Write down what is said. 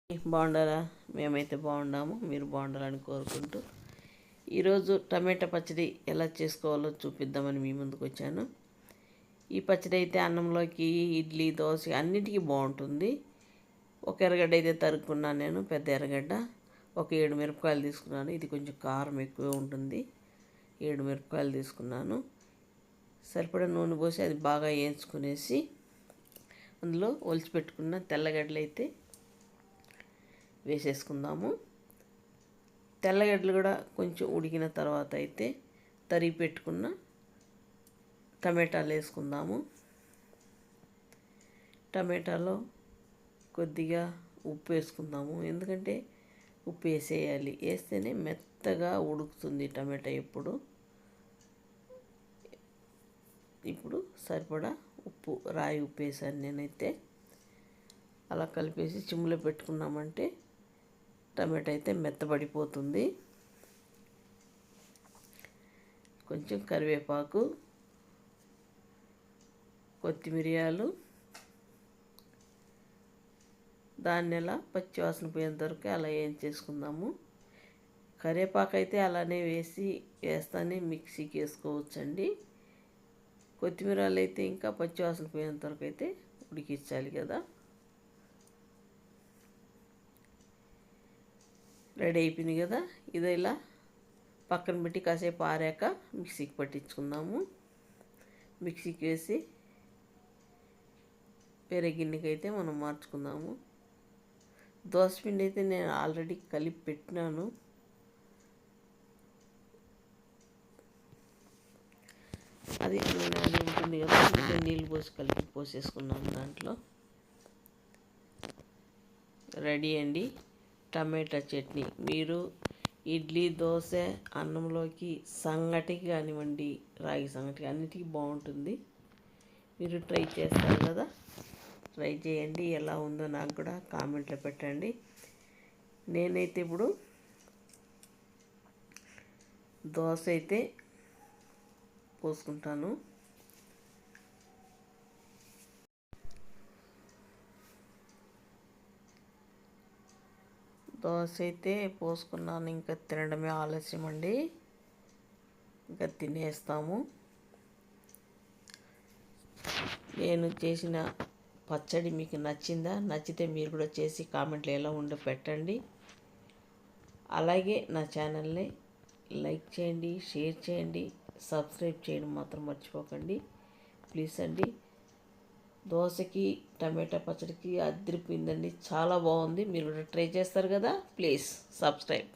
బాగుండారా? మేమైతే బాగున్నాము, మీరు బాగుండాలని కోరుకుంటూ ఈరోజు టమాటా పచ్చడి ఎలా చేసుకోవాలో చూపిద్దామని మీ ముందుకు వచ్చాను. ఈ పచ్చడి అయితే అన్నంలోకి, ఇడ్లీ, దోశ అన్నిటికీ బాగుంటుంది. ఒక ఎర్రగడ్డ అయితే తరుక్కున్నాను నేను, పెద్ద ఎర్రగడ్డ. ఒక 7 మిరపకాయలు తీసుకున్నాను. ఇది కొంచెం కారం ఎక్కువే ఉంటుంది. 7 మిరపకాయలు తీసుకున్నాను. సరిపడా నూనె పోసి అది బాగా వేయించుకునేసి అందులో ఒలిచిపెట్టుకున్న తెల్లగడ్డలు అయితే వేసేసుకుందాము. తెల్లగడ్డలు కూడా కొంచెం ఉడికిన తర్వాత అయితే తరిగి పెట్టుకున్న టమాటాలు వేసుకుందాము. టమాటాలో కొద్దిగా ఉప్పు వేసుకుందాము, ఎందుకంటే ఉప్పు వేసేయాలి. వేస్తేనే మెత్తగా ఉడుకుతుంది టమాటా. ఇప్పుడు సరిపడా ఉప్పు, రాయి ఉప్పు వేసాను నేనైతే. అలా కలిపేసి చిమ్ములో పెట్టుకున్నామంటే టమాటా అయితే మెత్తబడిపోతుంది. కొంచెం కరివేపాకు, కొత్తిమీరియాలు, దాన్ని అలా పచ్చివాసన పోయేంత వరకు అలా వేయించేసుకుందాము. కరివేపాకు అయితే అలానే వేస్తానే మిక్సీకి వేసుకోవచ్చండి. కొత్తిమీరలు అయితే ఇంకా పచ్చివాసన పోయేంత వరకు అయితే ఉడికించాలి కదా. రెడీ అయిపోయింది కదా. ఇది ఇలా పక్కన పెట్టి కాసేపు ఆరాక మిక్సీకి పట్టించుకుందాము. మిక్సీకి వేసి వేరే గిన్నెకి అయితే మనం మార్చుకుందాము. దోసపిండి అయితే నేను ఆల్రెడీ కలిపి పెట్టినాను. అది ఉంటుంది కదా, నీళ్ళు పోసి కలిపి పోసేసుకున్నాము. దాంట్లో రెడీ అండి టమాటా చట్నీ. మీరు ఇడ్లీ, దోశ, అన్నంలోకి, సంగటికి కానివ్వండి, రాగి సంగటికి అన్నిటికీ బాగుంటుంది. మీరు ట్రై చేస్తారు కదా, ట్రై చేయండి. ఎలా ఉందో నాకు కూడా కామెంట్లో పెట్టండి. నేనైతే ఇప్పుడు దోశ అయితే పోసుకుంటాను. దోశ అయితే పోసుకున్నాను. ఇంకా తినడమే ఆలస్యం అండి, ఇంకా తినేస్తాము. నేను చేసిన పచ్చడి మీకు నచ్చిందా? నచ్చితే మీరు కూడా చేసి కామెంట్లో ఎలా ఉందో పెట్టండి. అలాగే నా ఛానల్ని లైక్ చేయండి, షేర్ చేయండి, సబ్స్క్రైబ్ చేయడం మాత్రం మర్చిపోకండి ప్లీజ్ అండి. దోశకి టమాటా పచ్చడికి అదిరిపోయిందండి, చాలా బాగుంది. మీరు కూడా ట్రై చేస్తారు కదా, ప్లీజ్ సబ్స్క్రైబ్.